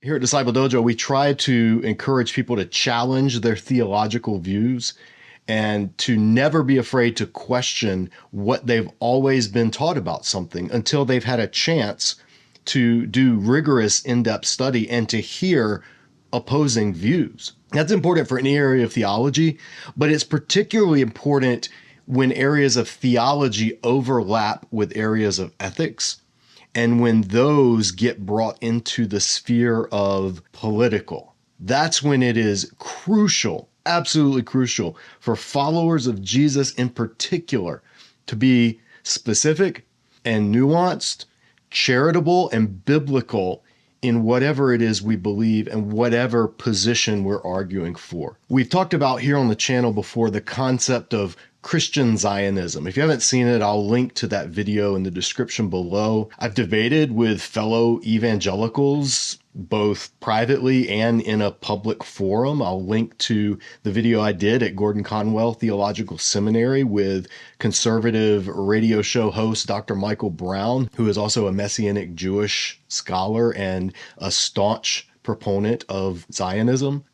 Here at Disciple Dojo, we try to encourage people to challenge their theological views and to never be afraid to question what they've always been taught about something until they've had a chance to do rigorous in-depth study and to hear opposing views. That's important for any area of theology, but it's particularly important when areas of theology overlap with areas of ethics and when those get brought into the sphere of political. That's when it is crucial, absolutely crucial, for followers of Jesus in particular to be specific and nuanced, charitable and biblical in whatever it is we believe and whatever position we're arguing for. We've talked about here on the channel before the concept of Christian Zionism. If you haven't seen it, I'll link to that video in the description below. I've debated with fellow evangelicals, both privately and in a public forum. I'll link to the video I did at Gordon Conwell Theological Seminary with conservative radio show host Dr. Michael Brown, who is also a Messianic Jewish scholar and a staunch proponent of Zionism,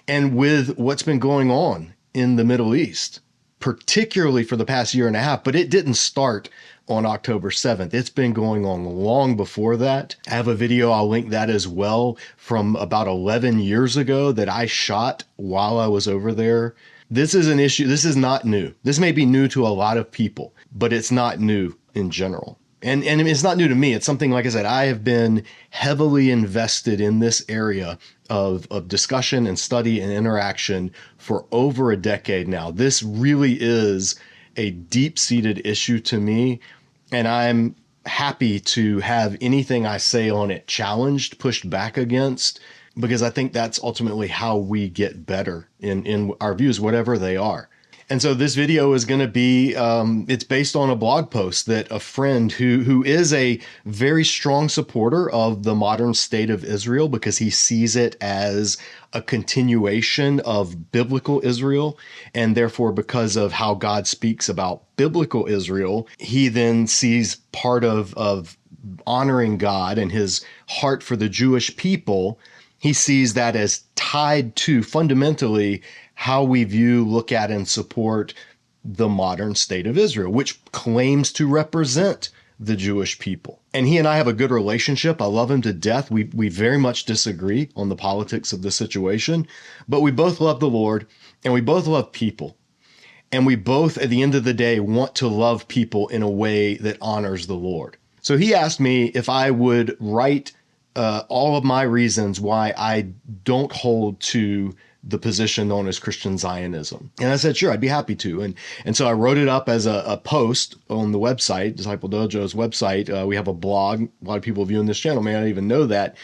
and with what's been going on in the Middle East, particularly for the past year and a half, but it didn't start on October 7th. It's been going on long before that. I have a video, I'll link that as well, from about 11 years ago that I shot while I was over there. This is an issue. This is not new. This may be new to a lot of people, but it's not new in general. And it's not new to me. It's something, like I said, I have been heavily invested in this area of discussion and study and interaction for over a decade now. This really is a deep-seated issue to me, and I'm happy to have anything I say on it challenged, pushed back against, because I think that's ultimately how we get better in our views, whatever they are. And so this video is going to be, it's based on a blog post that a friend who is a very strong supporter of the modern state of Israel, because he sees it as a continuation of biblical Israel. And therefore, because of how God speaks about biblical Israel, he then sees part of honoring God and his heart for the Jewish people. He sees that as tied to fundamentally how we view, look at, and support the modern state of Israel, which claims to represent the Jewish people. And he and I have a good relationship. I love him to death. We very much disagree on the politics of the situation, but we both love the Lord and we both love people. And we both, at the end of the day, want to love people in a way that honors the Lord. So he asked me if I would write all of my reasons why I don't hold to the position known as Christian Zionism. And I said, sure, I'd be happy to. And so I wrote it up as a post on the website, Disciple Dojo's website. We have a blog. A lot of people viewing this channel may not even know that.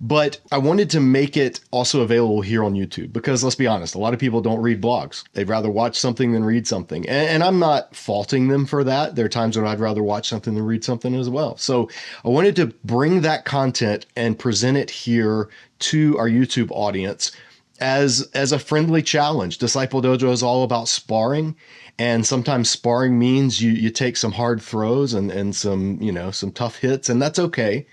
But I wanted to make it also available here on YouTube because, let's be honest, a lot of people don't read blogs. They'd rather watch something than read something. And I'm not faulting them for that. There are times when I'd rather watch something than read something as well. So I wanted to bring that content and present it here to our YouTube audience as a friendly challenge. Disciple Dojo is all about sparring, and sometimes sparring means you take some hard throws and some tough hits, and that's okay,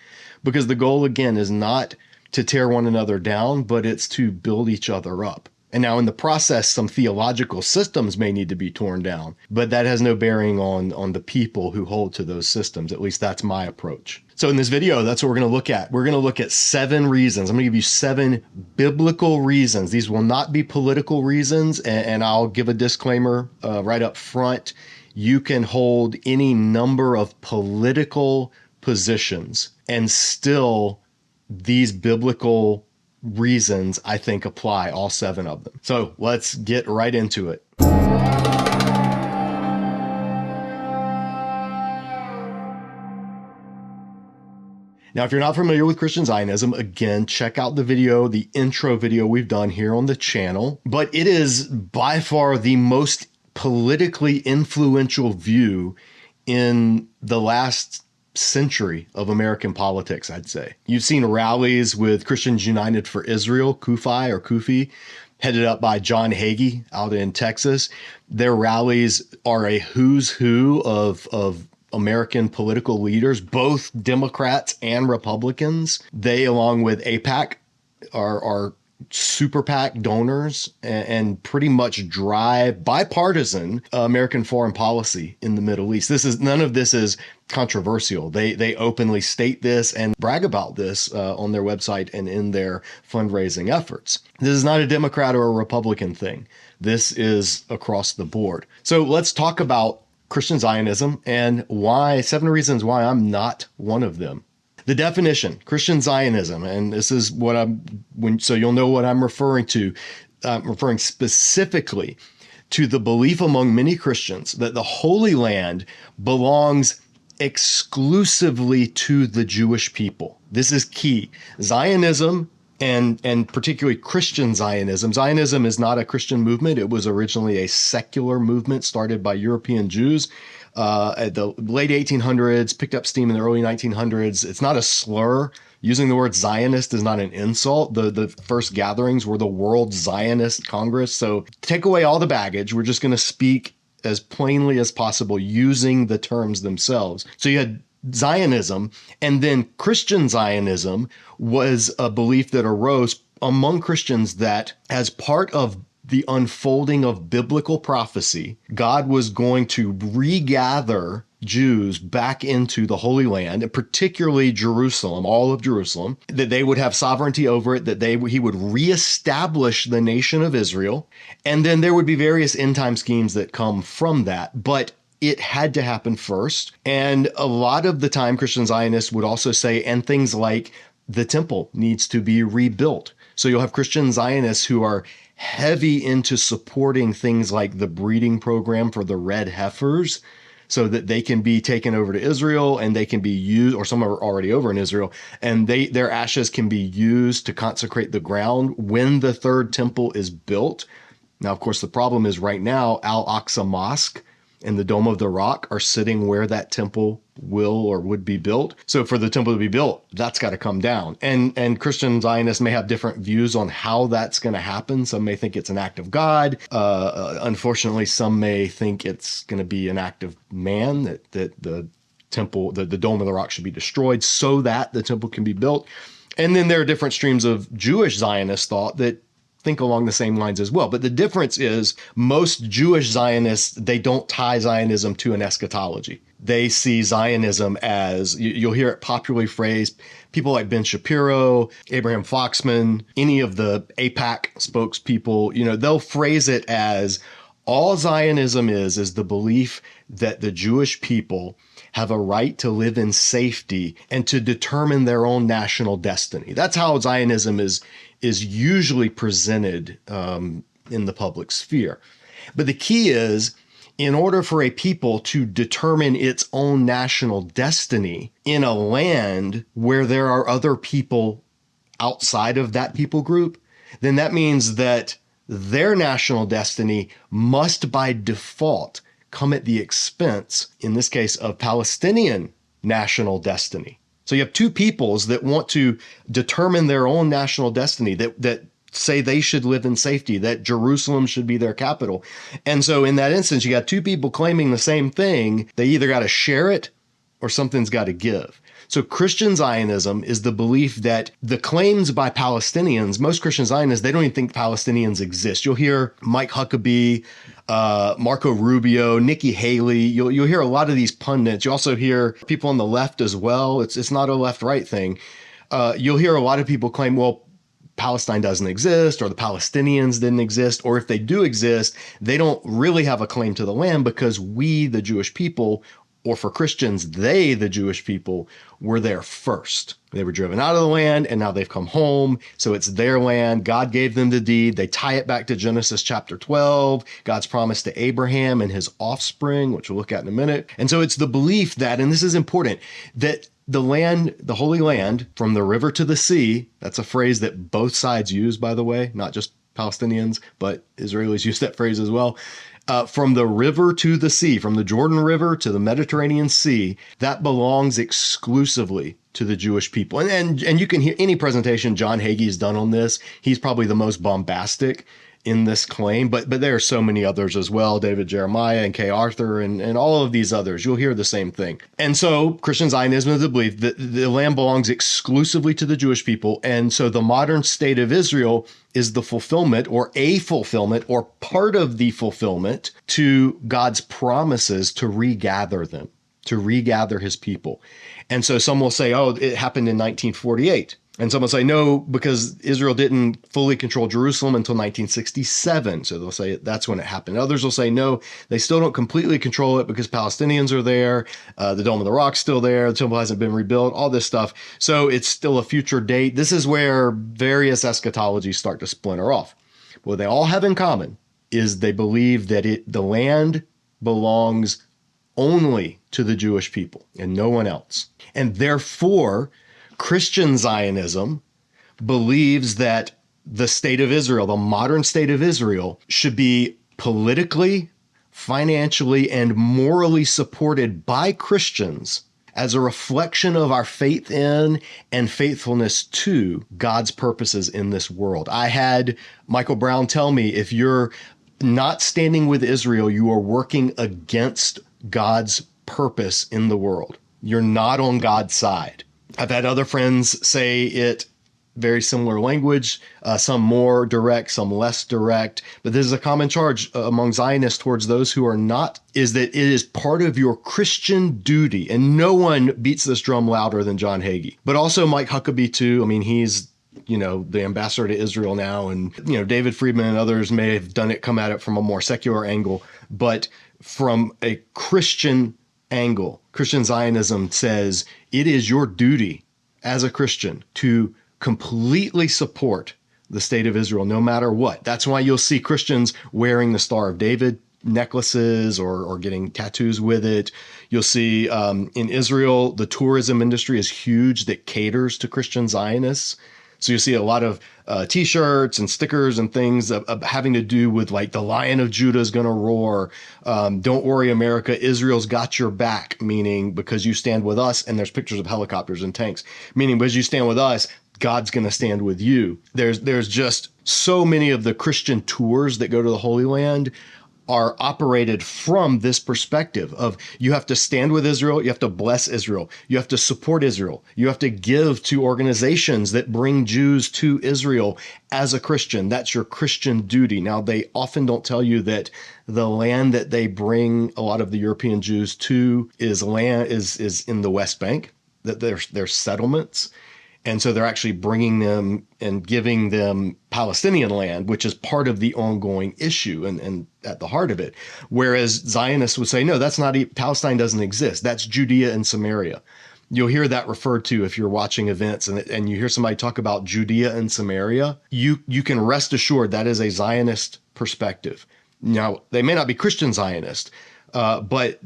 because the goal again is not to tear one another down, but it's to build each other up. And now in the process, some theological systems may need to be torn down, but that has no bearing on the people who hold to those systems. At least that's my approach. So in this video, that's what we're going to look at. We're going to look at 7 reasons. I'm going to give you 7 biblical reasons. These will not be political reasons. And I'll give a disclaimer right up front. You can hold any number of political positions and still these biblical reasons, I think, apply, all 7 of them. So let's get right into it. Now, if you're not familiar with Christian Zionism, again, check out the video, the intro video we've done here on the channel. But it is by far the most politically influential view in the last century of American politics, I'd say. You've seen rallies with Christians United for Israel, CUFI, headed up by John Hagee out in Texas. Their rallies are a who's who of American political leaders, both Democrats and Republicans. They, along with AIPAC, are super PAC donors and pretty much drive bipartisan American foreign policy in the Middle East. None of this is controversial. They openly state this and brag about this on their website and in their fundraising efforts. This is not a Democrat or a Republican thing. This is across the board. So let's talk about Christian Zionism and 7 reasons why I'm not one of them. The definition, Christian Zionism, and this is what so you'll know what I'm referring to. I'm referring specifically to the belief among many Christians that the Holy Land belongs exclusively to the Jewish people. This is key. Zionism, and particularly Christian Zionism. Zionism is not a Christian movement. It was originally a secular movement started by European Jews at the late 1800s, picked up steam in the early 1900s. It's not a slur. Using the word Zionist is not an insult. The first gatherings were the World Zionist Congress. So take away all the baggage. We're just going to speak as plainly as possible using the terms themselves. So you had Zionism, and then Christian Zionism was a belief that arose among Christians that as part of the unfolding of biblical prophecy, God was going to regather Jews back into the Holy Land, and particularly Jerusalem, all of Jerusalem, that they would have sovereignty over it, that he would reestablish the nation of Israel. And then there would be various end time schemes that come from that. But it had to happen first. And a lot of the time, Christian Zionists would also say, and things like the temple needs to be rebuilt. So you'll have Christian Zionists who are heavy into supporting things like the breeding program for the red heifers so that they can be taken over to Israel and they can be used, or some are already over in Israel, and their ashes can be used to consecrate the ground when the third temple is built. Now, of course, the problem is right now, Al-Aqsa Mosque and the Dome of the Rock are sitting where that temple will or would be built. So for the temple to be built, that's got to come down. And Christian Zionists may have different views on how that's going to happen. Some may think it's an act of God. Unfortunately, some may think it's going to be an act of man, that the temple, the Dome of the Rock should be destroyed so that the temple can be built. And then there are different streams of Jewish Zionist thought that think along the same lines as well. But the difference is most Jewish Zionists, they don't tie Zionism to an eschatology. They see Zionism as, you'll hear it popularly phrased, people like Ben Shapiro, Abraham Foxman, any of the AIPAC spokespeople, they'll phrase it as all Zionism is the belief that the Jewish people have a right to live in safety and to determine their own national destiny. That's how Zionism is usually presented in the public sphere. But the key is, in order for a people to determine its own national destiny in a land where there are other people outside of that people group, then that means that their national destiny must by default come at the expense, in this case, of Palestinian national destiny. So you have two peoples that want to determine their own national destiny, that say they should live in safety, that Jerusalem should be their capital. And so in that instance, you got two people claiming the same thing. They either got to share it or something's got to give. So Christian Zionism is the belief that the claims by Palestinians, most Christian Zionists, they don't even think Palestinians exist. You'll hear Mike Huckabee, Marco Rubio, Nikki Haley. You'll hear a lot of these pundits. You also hear people on the left as well. It's not a left-right thing. You'll hear a lot of people claim, well, Palestine doesn't exist, or the Palestinians didn't exist, or if they do exist, they don't really have a claim to the land because we, the Jewish people, or for Christians, they, the Jewish people, were there first. They were driven out of the land and now they've come home. So it's their land. God gave them the deed. They tie it back to Genesis chapter 12, God's promise to Abraham and his offspring, which we'll look at in a minute. And so it's the belief that, and this is important, that the land, the Holy Land, from the river to the sea, that's a phrase that both sides use, by the way, not just Palestinians, but Israelis use that phrase as well. From the river to the sea, from the Jordan River to the Mediterranean Sea, that belongs exclusively to the Jewish people. And you can hear any presentation John Hagee's done on this. He's probably the most bombastic in this claim, but there are so many others as well, David Jeremiah and Kay Arthur and all of these others. You'll hear the same thing. And so Christian Zionism is the belief that the land belongs exclusively to the Jewish people. And so the modern state of Israel is the fulfillment or a fulfillment or part of the fulfillment to God's promises to regather them, to regather his people. And so some will say, oh, it happened in 1948. And some will say, no, because Israel didn't fully control Jerusalem until 1967. So they'll say that's when it happened. Others will say, no, they still don't completely control it because Palestinians are there. The Dome of the Rock's still there. The temple hasn't been rebuilt, all this stuff. So it's still a future date. This is where various eschatologies start to splinter off. What they all have in common is they believe that the land belongs only to the Jewish people and no one else. And therefore, Christian Zionism believes that the state of Israel, the modern state of Israel, should be politically, financially, and morally supported by Christians as a reflection of our faith in and faithfulness to God's purposes in this world. I had Michael Brown tell me, if you're not standing with Israel, you are working against God's purpose in the world. You're not on God's side. I've had other friends say it very similar language, some more direct, some less direct. But this is a common charge among Zionists towards those who are not, is that it is part of your Christian duty. And no one beats this drum louder than John Hagee, but also Mike Huckabee too. I mean, he's, the ambassador to Israel now, and, David Friedman and others may have come at it from a more secular angle, but from a Christian angle, Christian Zionism says it is your duty as a Christian to completely support the state of Israel, no matter what. That's why you'll see Christians wearing the Star of David necklaces or getting tattoos with it. You'll see in Israel, the tourism industry is huge that caters to Christian Zionists. So you see a lot of T-shirts and stickers and things having to do with like the Lion of Judah is going to roar. Don't worry, America, Israel's got your back, meaning because you stand with us. And there's pictures of helicopters and tanks, meaning because you stand with us, God's going to stand with you. There's just so many of the Christian tours that go to the Holy Land are operated from this perspective of you have to stand with Israel, you have to bless Israel, you have to support Israel, you have to give to organizations that bring Jews to Israel as a Christian. That's your Christian duty. Now, they often don't tell you that the land that they bring a lot of the European Jews to is in the West Bank, that they're settlements. And so they're actually bringing them and giving them Palestinian land, which is part of the ongoing issue and at the heart of it. Whereas Zionists would say, no, that's not, Palestine doesn't exist. That's Judea and Samaria. You'll hear that referred to if you're watching events and you hear somebody talk about Judea and Samaria. You can rest assured that is a Zionist perspective. Now, they may not be Christian Zionist, but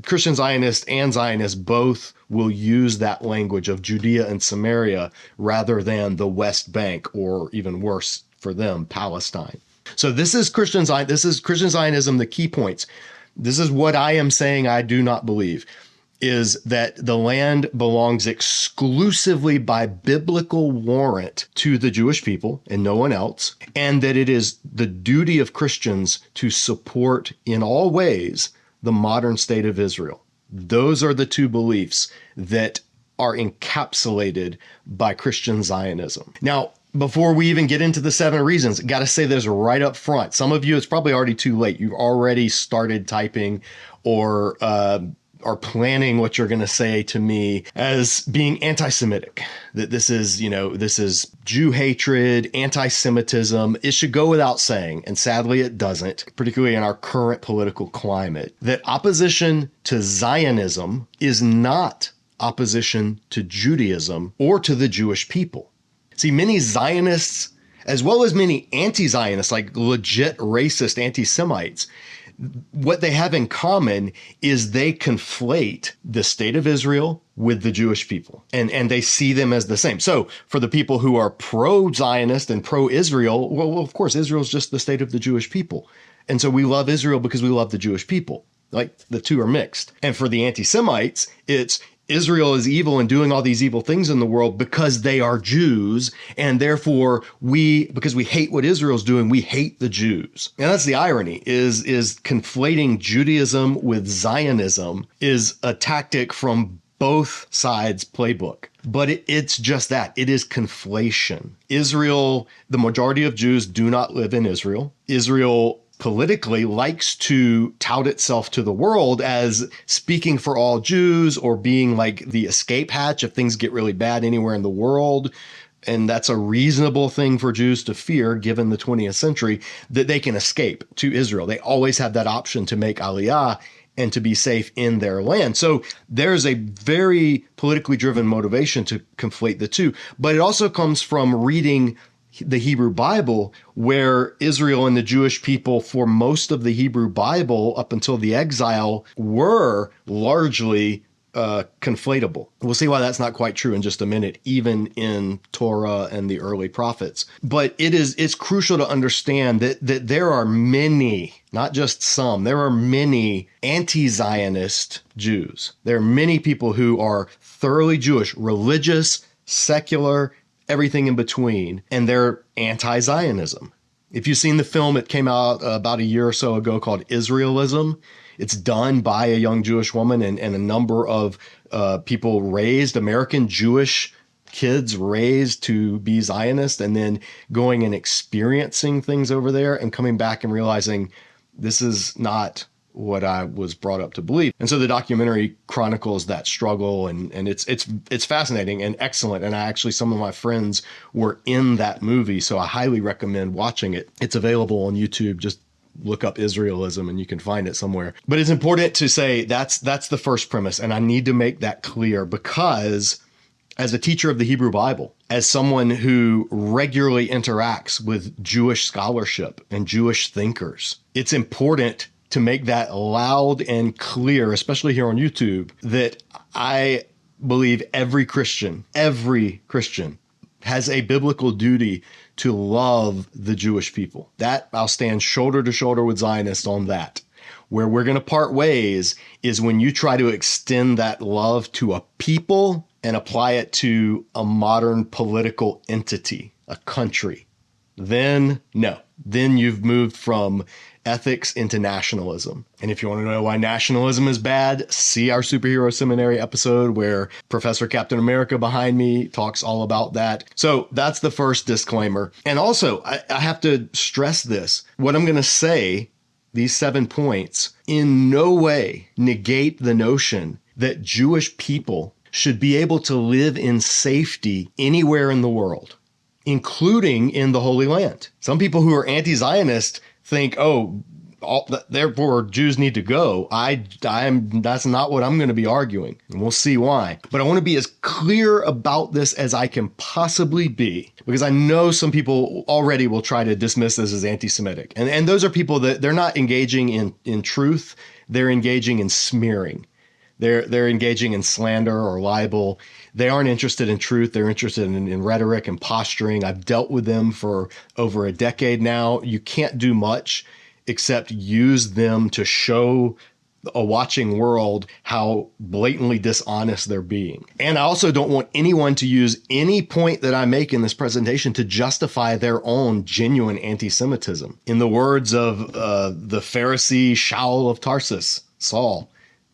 Christian Zionists and Zionists both will use that language of Judea and Samaria rather than the West Bank, or even worse for them, Palestine. So this is Christian Zionism, the key points. This is what I am saying I do not believe, is that the land belongs exclusively by biblical warrant to the Jewish people and no one else, and that it is the duty of Christians to support in all ways the modern state of Israel. Those are the two beliefs that are encapsulated by Christian Zionism. Now, before we even get into the 7 reasons, got to say this right up front. Some of you, it's probably already too late. You've already started typing or are planning what you're going to say to me as being anti-Semitic, that this is Jew hatred, anti-Semitism. It should go without saying, and sadly it doesn't, particularly in our current political climate, that opposition to Zionism is not opposition to Judaism or to the Jewish people. See, many Zionists, as well as many anti-Zionists, like legit racist anti-Semites, what they have in common is they conflate the state of Israel with the Jewish people, and they see them as the same. So for the people who are pro-Zionist and pro-Israel, well, of course, Israel is just the state of the Jewish people. And so we love Israel because we love the Jewish people. Like, the two are mixed. And for the anti-Semites, it's Israel is evil and doing all these evil things in the world because they are Jews. And therefore because we hate what Israel's doing, we hate the Jews. And that's the irony is conflating Judaism with Zionism is a tactic from both sides' playbook. But it's just that. It is conflation. Israel, the majority of Jews do not live in Israel. Israel politically likes to tout itself to the world as speaking for all Jews or being like the escape hatch if things get really bad anywhere in the world. And that's a reasonable thing for Jews to fear, given the 20th century, that they can escape to Israel. They always have that option to make aliyah and to be safe in their land. So there's a very politically driven motivation to conflate the two. But it also comes from reading the Hebrew Bible, where Israel and the Jewish people for most of the Hebrew Bible up until the exile were largely conflatable. We'll see why that's not quite true in just a minute, even in Torah and the early prophets. But it's crucial to understand that there are many, not just some, there are many anti-Zionist Jews. There are many people who are thoroughly Jewish, religious, secular, everything in between, and they're anti-Zionism. If you've seen the film, it came out about a year or so ago called Israelism. It's done by a young Jewish woman and a number of people raised, American Jewish kids raised to be Zionist, and then going and experiencing things over there and coming back and realizing this is not what I was brought up to believe. And so the documentary chronicles that struggle, and it's fascinating and excellent. And some of my friends were in that movie, so I highly recommend watching it. It's available on YouTube. Just look up Israelism and you can find it somewhere. But it's important to say that's the first premise. And I need to make that clear because as a teacher of the Hebrew Bible, as someone who regularly interacts with Jewish scholarship and Jewish thinkers, it's important to make that loud and clear, especially here on YouTube, that I believe every Christian has a biblical duty to love the Jewish people. That I'll stand shoulder to shoulder with Zionists on that. Where we're going to part ways is when you try to extend that love to a people and apply it to a modern political entity, a country. Then no. Then you've moved from ethics into nationalism. And if you want to know why nationalism is bad, see our Superhero Seminary episode where Professor Captain America behind me talks all about that. So that's the first disclaimer. And also, I have to stress this. What I'm going to say, these 7 points, in no way negate the notion that Jewish people should be able to live in safety anywhere in the world, including in the Holy Land. Some people who are anti-Zionist think, therefore Jews need to go. That's not what I'm going to be arguing, and we'll see why. But I want to be as clear about this as I can possibly be, because I know some people already will try to dismiss this as anti-Semitic. And those are people that they're not engaging in truth. They're engaging in smearing. They're engaging in slander or libel. They aren't interested in truth. They're interested in rhetoric and posturing. I've dealt with them for over a decade now. You can't do much except use them to show a watching world how blatantly dishonest they're being. And I also don't want anyone to use any point that I make in this presentation to justify their own genuine anti-Semitism. In the words of the Pharisee Shaul of Tarsus, Saul,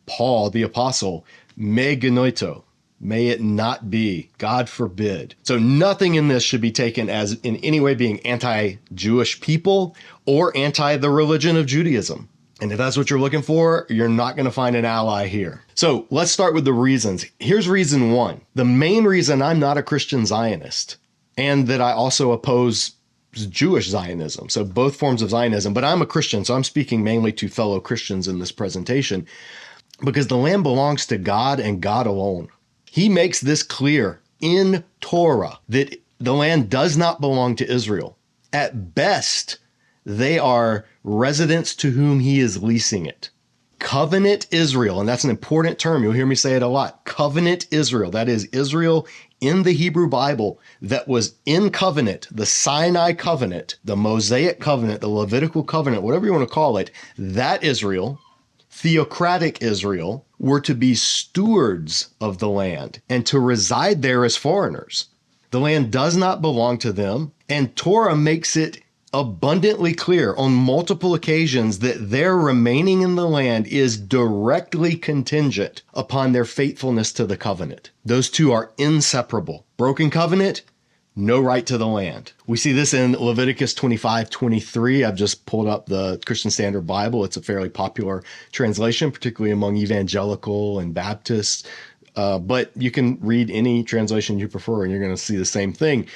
Paul, the apostle, me genoito. May it not be. God forbid. So nothing in this should be taken as in any way being anti-Jewish people or anti the religion of Judaism. And if that's what you're looking for, you're not going to find an ally here. So let's start with the reasons. Here's reason 1. The main reason I'm not a Christian Zionist, and that I also oppose Jewish Zionism, so both forms of Zionism, but I'm a Christian, so I'm speaking mainly to fellow Christians in this presentation, because the land belongs to God and God alone. He makes this clear in Torah that the land does not belong to Israel. At best, they are residents to whom he is leasing it. Covenant Israel, and that's an important term. You'll hear me say it a lot. Covenant Israel, that is Israel in the Hebrew Bible that was in covenant, the Sinai covenant, the Mosaic covenant, the Levitical covenant, whatever you want to call it, that Israel Theocratic Israel were to be stewards of the land and to reside there as foreigners. The land does not belong to them, and Torah makes it abundantly clear on multiple occasions that their remaining in the land is directly contingent upon their faithfulness to the covenant. Those two are inseparable. Broken covenant, no right to the land. We see this in Leviticus 25:23. I've just pulled up the Christian Standard Bible. It's a fairly popular translation, particularly among evangelical and Baptists. But you can read any translation you prefer, and you're going to see the same thing.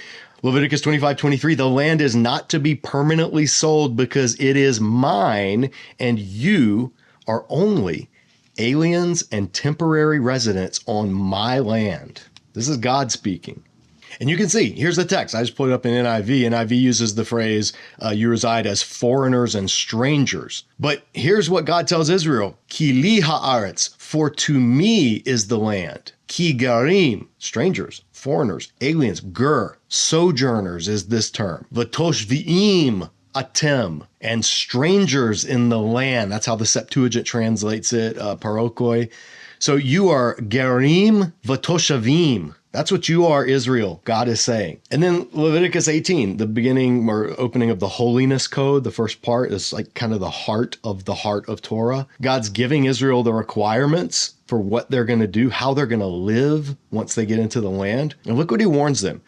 Leviticus 25:23, the land is not to be permanently sold because it is mine, and you are only aliens and temporary residents on my land. This is God speaking. And you can see, here's the text. I just put it up in NIV. NIV uses the phrase, you reside as foreigners and strangers. But here's what God tells Israel. Ki li haaretz, for to me is the land. Ki garim, strangers, foreigners, aliens, ger, sojourners is this term. V'toshviim atem, and strangers in the land. That's how the Septuagint translates it, parokoi. So you are gerim v'toshavim. That's what you are, Israel, God is saying. And then Leviticus 18, the beginning or opening of the holiness code, the first part is like kind of the heart of Torah. God's giving Israel the requirements for what they're going to do, how they're going to live once they get into the land. And look what he warns them.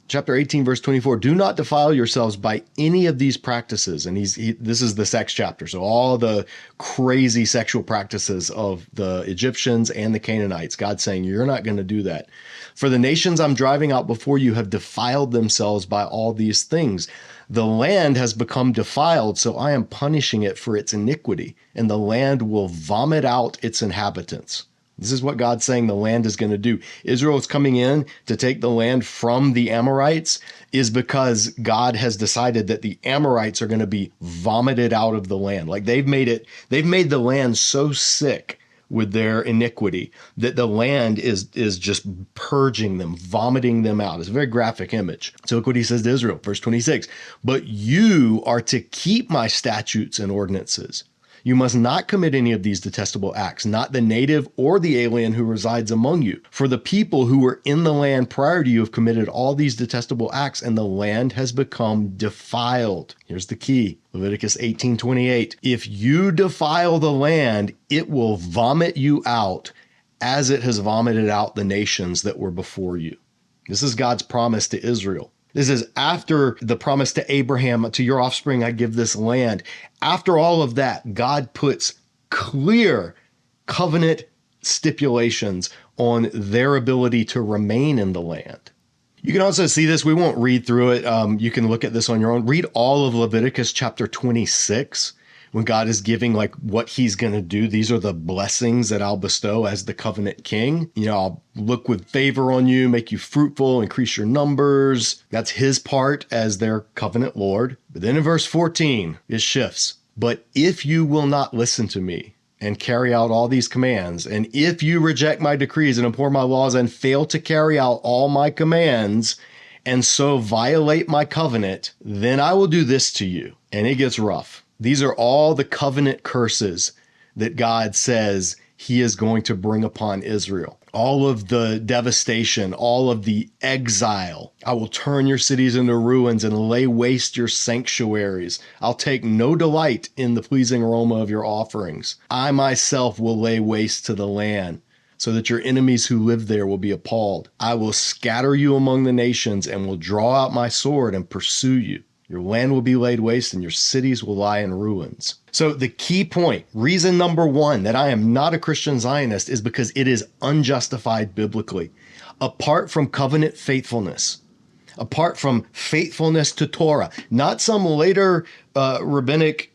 Chapter 18, verse 24, do not defile yourselves by any of these practices. And this is the sex chapter. So all the crazy sexual practices of the Egyptians and the Canaanites, God's saying, you're not going to do that. For the nations I'm driving out before you have defiled themselves by all these things. The land has become defiled, so I am punishing it for its iniquity, and the land will vomit out its inhabitants. This is what God's saying the land is going to do. Israel is coming in to take the land from the Amorites is because God has decided that the Amorites are going to be vomited out of the land. Like they've made the land so sick with their iniquity that the land is just purging them, vomiting them out. It's a very graphic image. So look what he says to Israel, verse 26. But you are to keep my statutes and ordinances. You must not commit any of these detestable acts, not the native or the alien who resides among you. For the people who were in the land prior to you have committed all these detestable acts, and the land has become defiled. Here's the key. Leviticus 18:28. If you defile the land, it will vomit you out as it has vomited out the nations that were before you. This is God's promise to Israel. This is after the promise to Abraham, to your offspring, I give this land. After all of that, God puts clear covenant stipulations on their ability to remain in the land. You can also see this. We won't read through it. You can look at this on your own. Read all of Leviticus chapter 26. When God is giving like what he's going to do, these are the blessings that I'll bestow as the covenant king. I'll look with favor on you, make you fruitful, increase your numbers. That's his part as their covenant Lord. But then in verse 14, it shifts. But if you will not listen to me and carry out all these commands, and if you reject my decrees and abhor my laws and fail to carry out all my commands, and so violate my covenant, then I will do this to you. And it gets rough. These are all the covenant curses that God says he is going to bring upon Israel. All of the devastation, all of the exile. I will turn your cities into ruins and lay waste your sanctuaries. I'll take no delight in the pleasing aroma of your offerings. I myself will lay waste to the land, so that your enemies who live there will be appalled. I will scatter you among the nations and will draw out my sword and pursue you. Your land will be laid waste and your cities will lie in ruins. So the key point, reason number one that I am not a Christian Zionist is because it is unjustified biblically. Apart from covenant faithfulness, apart from faithfulness to Torah, not some later rabbinic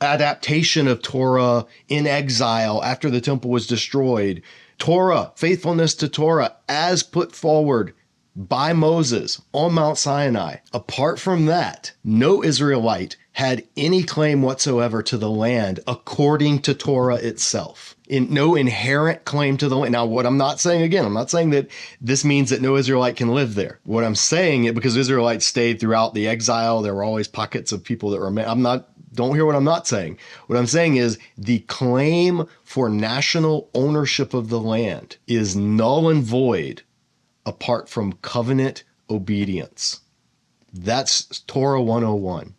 adaptation of Torah in exile after the temple was destroyed. Torah, faithfulness to Torah as put forward by Moses on Mount Sinai. Apart from that, no Israelite had any claim whatsoever to the land according to Torah itself. No inherent claim to the land. Now, what I'm not saying, again, I'm not saying that this means that no Israelite can live there. What I'm saying is because Israelites stayed throughout the exile, there were always pockets of people that remained. I'm not Don't hear what I'm not saying. What I'm saying is the claim for national ownership of the land is null and void apart from covenant obedience. That's Torah 101.